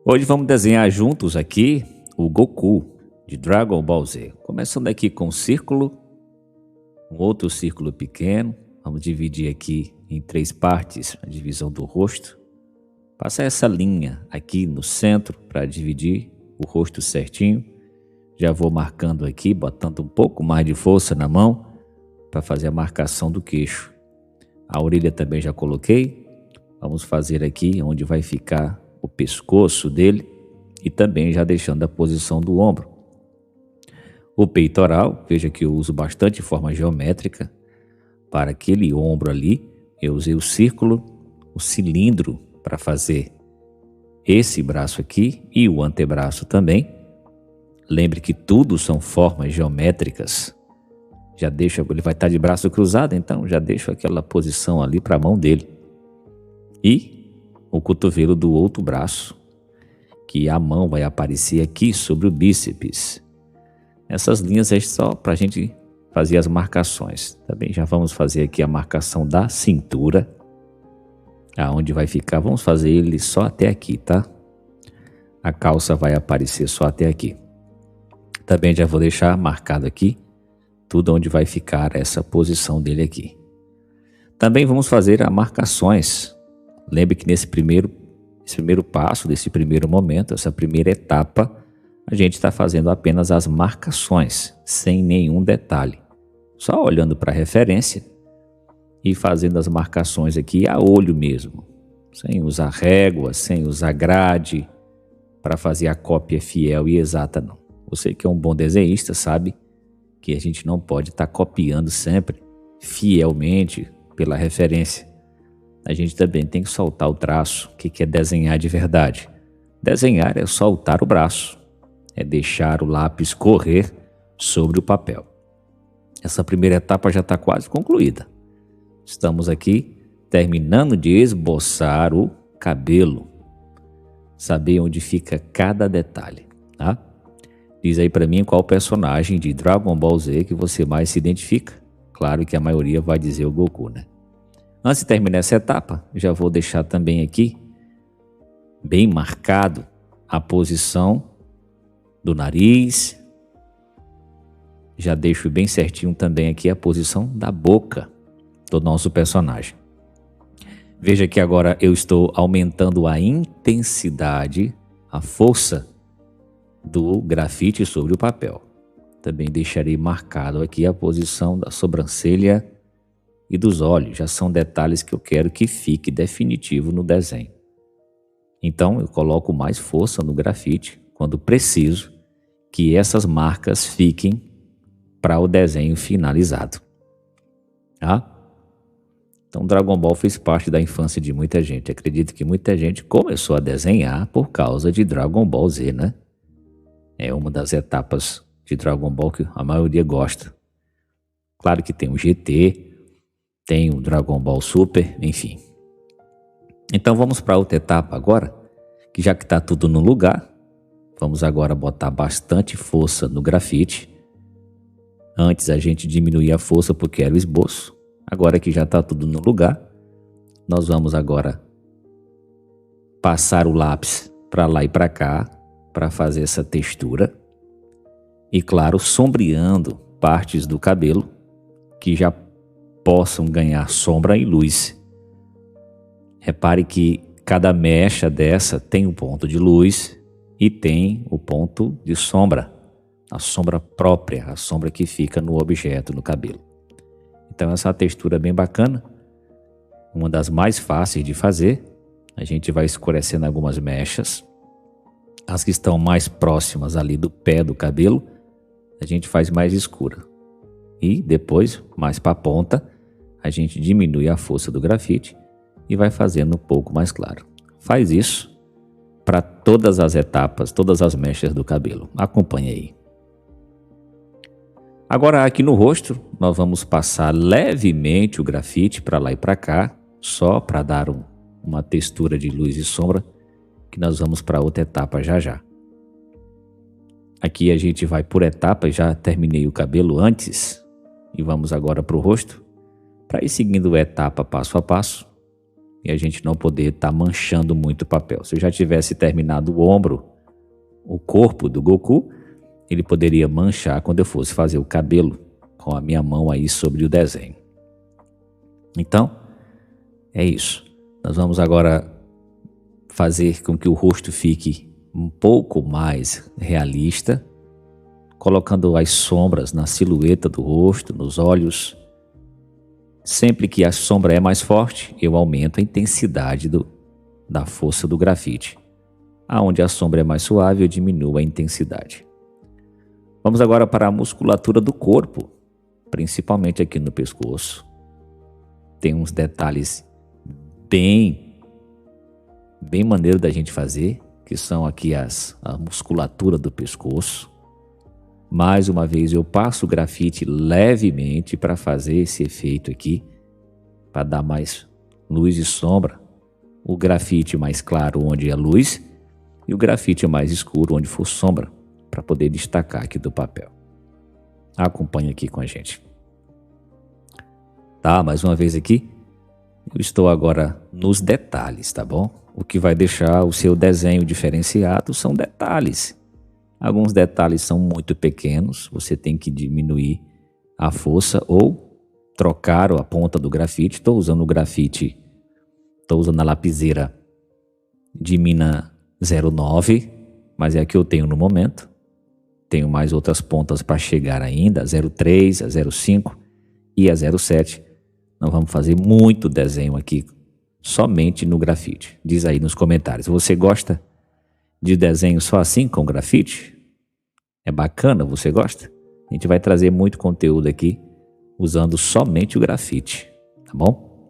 Hoje vamos desenhar juntos aqui o Goku de Dragon Ball Z. Começando aqui com um círculo, um outro círculo pequeno. Vamos dividir aqui em 3 partes a divisão do rosto. Passa essa linha aqui no centro para dividir o rosto certinho. Já vou marcando aqui, botando um pouco mais de força na mão para fazer a marcação do queixo. A orelha também já coloquei. Vamos fazer aqui onde vai ficar o pescoço dele e também já deixando a posição do ombro. O peitoral, veja que eu uso bastante forma geométrica. Para aquele ombro ali, eu usei o círculo, o cilindro para fazer esse braço aqui e o antebraço também. Lembre que tudo são formas geométricas. Já deixa, ele vai estar de braço cruzado, então já deixo aquela posição ali para a mão dele. E o cotovelo do outro braço, que a mão vai aparecer aqui sobre o bíceps. Essas linhas é só para a gente fazer as marcações. Também já vamos fazer aqui a marcação da cintura. Aonde vai ficar, vamos fazer ele só até aqui, tá? A calça vai aparecer só até aqui. Também já vou deixar marcado aqui tudo onde vai ficar essa posição dele aqui. Também vamos fazer as marcações. Lembre que nesse primeiro passo, desse primeiro momento, essa primeira etapa, a gente está fazendo apenas as marcações, sem nenhum detalhe. Só olhando para a referência e fazendo as marcações aqui a olho mesmo, sem usar régua, sem usar grade, para fazer a cópia fiel e exata não. Você que é um bom desenhista sabe que a gente não pode estar copiando sempre fielmente pela referência. A gente também tem que soltar o traço. O que é desenhar de verdade? Desenhar é soltar o braço, é deixar o lápis correr sobre o papel. Essa primeira etapa já está quase concluída. Estamos aqui terminando de esboçar o cabelo. Saber onde fica cada detalhe, tá? Diz aí para mim qual personagem de Dragon Ball Z que você mais se identifica. Claro que a maioria vai dizer o Goku, né? Antes de terminar essa etapa, já vou deixar também aqui bem marcado a posição do nariz. Já deixo bem certinho também aqui a posição da boca do nosso personagem. Veja que agora eu estou aumentando a intensidade, a força do grafite sobre o papel. Também deixarei marcado aqui a posição da sobrancelha e dos olhos. Já são detalhes que eu quero que fique definitivo no desenho. Então eu coloco mais força no grafite quando preciso que essas marcas fiquem para o desenho finalizado. Tá? Então Dragon Ball fez parte da infância de muita gente. Acredito que muita gente começou a desenhar por causa de Dragon Ball Z, né? É uma das etapas de Dragon Ball que a maioria gosta. Claro que tem o GT, tem o Dragon Ball Super, enfim. Então vamos para outra etapa agora, que já que está tudo no lugar, vamos agora botar bastante força no grafite. Antes a gente diminuía a força porque era o esboço. Agora que já está tudo no lugar, nós vamos agora passar o lápis para lá e para cá, para fazer essa textura. E claro, sombreando partes do cabelo que já possam ganhar sombra e luz. Repare que cada mecha dessa tem um ponto de luz e tem o ponto de sombra, a sombra própria, a sombra que fica no objeto, no cabelo. Então essa é uma textura bem bacana, uma das mais fáceis de fazer. A gente vai escurecendo algumas mechas, as que estão mais próximas ali do pé do cabelo, a gente faz mais escura. E depois, mais para a ponta, a gente diminui a força do grafite e vai fazendo um pouco mais claro. Faz isso para todas as etapas, todas as mechas do cabelo. Acompanhe aí. Agora aqui no rosto, nós vamos passar levemente o grafite para lá e para cá, só para dar uma textura de luz e sombra, que nós vamos para outra etapa já já. Aqui a gente vai por etapas, já terminei o cabelo antes e vamos agora para o rosto, para ir seguindo etapa passo a passo. e a gente não poder estar manchando muito o papel. Se eu já tivesse terminado o ombro, o corpo do Goku, ele poderia manchar quando eu fosse fazer o cabelo com a minha mão aí sobre o desenho. Então, é isso. Nós vamos agora fazer com que o rosto fique um pouco mais realista, colocando as sombras na silhueta do rosto, nos olhos. Sempre que a sombra é mais forte, eu aumento a intensidade da força do grafite. Aonde a sombra é mais suave, eu diminuo a intensidade. Vamos agora para a musculatura do corpo, principalmente aqui no pescoço. Tem uns detalhes bem maneiro da gente fazer, que são aqui a musculatura do pescoço. Mais uma vez eu passo o grafite levemente para fazer esse efeito aqui, para dar mais luz e sombra. O grafite mais claro onde é luz e o grafite mais escuro onde for sombra, para poder destacar aqui do papel. Acompanhe aqui com a gente. Tá, mais uma vez aqui. Eu estou agora nos detalhes, tá bom? O que vai deixar o seu desenho diferenciado são detalhes. Alguns detalhes são muito pequenos, você tem que diminuir a força ou trocar a ponta do grafite. Estou usando o grafite, estou usando a lapiseira de mina 09, mas é a que eu tenho no momento. Tenho mais outras pontas para chegar ainda, a 03, a 05 e a 07. Nós vamos fazer muito desenho aqui, somente no grafite. Diz aí nos comentários, você gosta de desenho só assim com grafite? É bacana, você gosta? A gente vai trazer muito conteúdo aqui, usando somente o grafite, tá bom?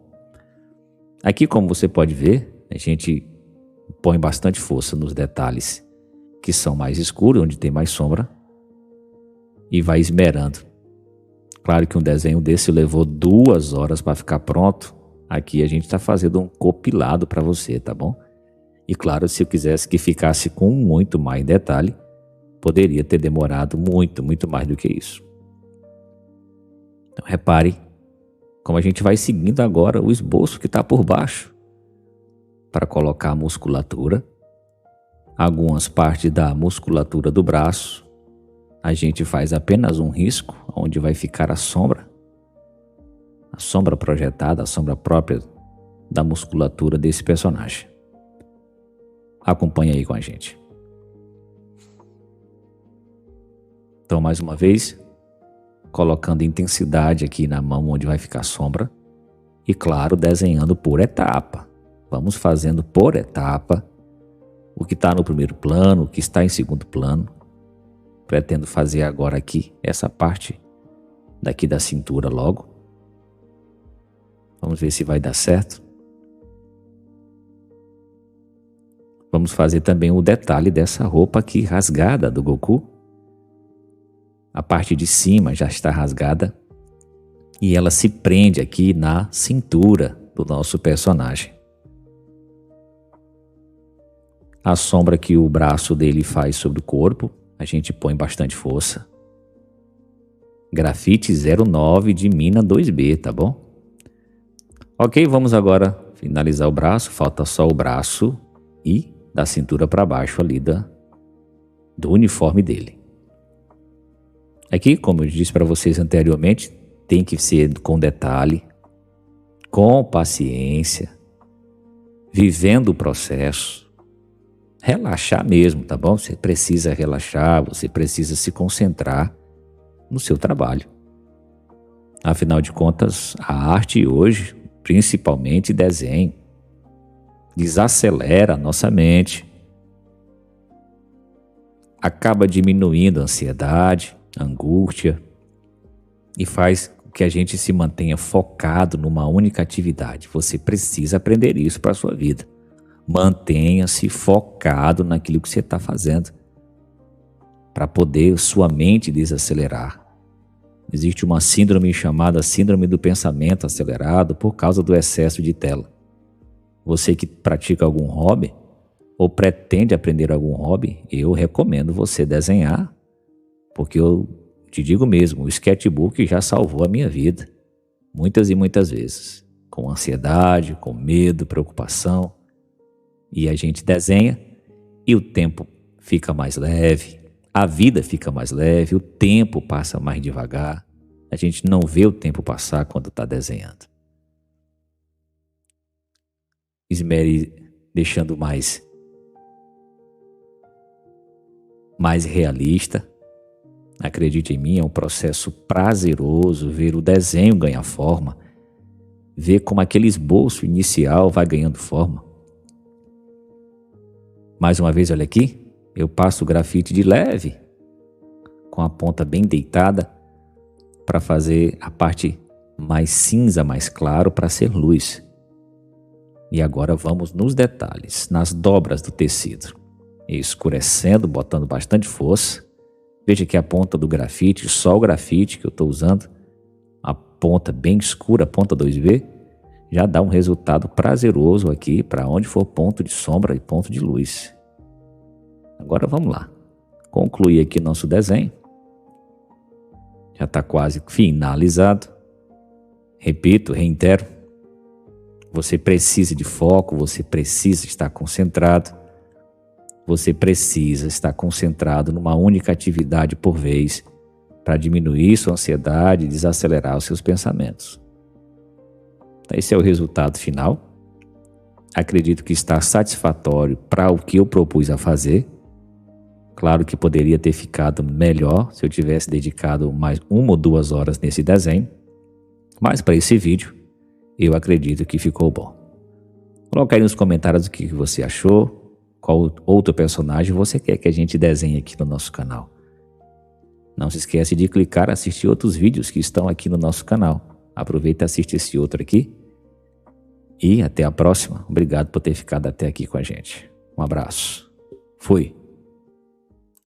Aqui, como você pode ver, a gente põe bastante força nos detalhes que são mais escuros, onde tem mais sombra, e vai esmerando. Claro que um desenho desse levou 2 horas para ficar pronto. Aqui a gente está fazendo um compilado para você, tá bom? E claro, se eu quisesse que ficasse com muito mais detalhe, poderia ter demorado muito mais do que isso. Então repare como a gente vai seguindo agora o esboço que está por baixo para colocar a musculatura. Algumas partes da musculatura do braço, a gente faz apenas um risco, onde vai ficar a sombra projetada, a sombra própria da musculatura desse personagem. Acompanhe aí com a gente. Então, mais uma vez, colocando intensidade aqui na mão onde vai ficar a sombra e, claro, desenhando por etapa. Vamos fazendo por etapa o que está no primeiro plano, o que está em segundo plano. Pretendo fazer agora aqui essa parte daqui da cintura logo. Vamos ver se vai dar certo. Vamos fazer também o detalhe dessa roupa aqui rasgada do Goku. A parte de cima já está rasgada e ela se prende aqui na cintura do nosso personagem. A sombra que o braço dele faz sobre o corpo, a gente põe bastante força. Grafite 09 de mina 2B, tá bom? Ok, vamos agora finalizar o braço. Falta só o braço e da cintura para baixo ali do uniforme dele. Aqui, como eu disse para vocês anteriormente, tem que ser com detalhe, com paciência, vivendo o processo. Relaxar mesmo, tá bom? Você precisa relaxar, você precisa se concentrar no seu trabalho. Afinal de contas, a arte hoje, principalmente desenho, desacelera a nossa mente, acaba diminuindo a ansiedade, a angústia e faz com que a gente se mantenha focado numa única atividade. Você precisa aprender isso para a sua vida. Mantenha-se focado naquilo que você está fazendo para poder sua mente desacelerar. Existe uma síndrome chamada síndrome do pensamento acelerado por causa do excesso de tela. Você que pratica algum hobby ou pretende aprender algum hobby, eu recomendo você desenhar, porque eu te digo mesmo, o sketchbook já salvou a minha vida muitas e muitas vezes. com ansiedade, com medo, preocupação. E a gente desenha e o tempo fica mais leve, a vida fica mais leve, o tempo passa mais devagar. A gente não vê o tempo passar quando está desenhando. Esmere deixando mais realista. Acredite em mim, é um processo prazeroso ver o desenho ganhar forma, ver como aquele esboço inicial vai ganhando forma. Mais uma vez, olha aqui, eu passo o grafite de leve, com a ponta bem deitada, para fazer a parte mais cinza, mais claro, para ser luz. E agora vamos nos detalhes, nas dobras do tecido. Escurecendo, botando bastante força. Veja que a ponta do grafite, só o grafite que eu estou usando, a ponta bem escura, a ponta 2B, já dá um resultado prazeroso aqui para onde for ponto de sombra e ponto de luz. Agora vamos lá. Concluir aqui nosso desenho. Já está quase finalizado. Repito, reitero. Você precisa de foco, você precisa estar concentrado. Você precisa estar concentrado numa única atividade por vez para diminuir sua ansiedade e desacelerar os seus pensamentos. Esse é o resultado final. Acredito que está satisfatório para o que eu propus a fazer. Claro que poderia ter ficado melhor se eu tivesse dedicado mais 1 ou 2 horas nesse desenho. Mas para esse vídeo, eu acredito que ficou bom. Coloque aí nos comentários o que você achou. Qual outro personagem você quer que a gente desenhe aqui no nosso canal. Não se esquece de clicar e assistir outros vídeos que estão aqui no nosso canal. Aproveita e assiste esse outro aqui. E até a próxima. Obrigado por ter ficado até aqui com a gente. Um abraço. Fui.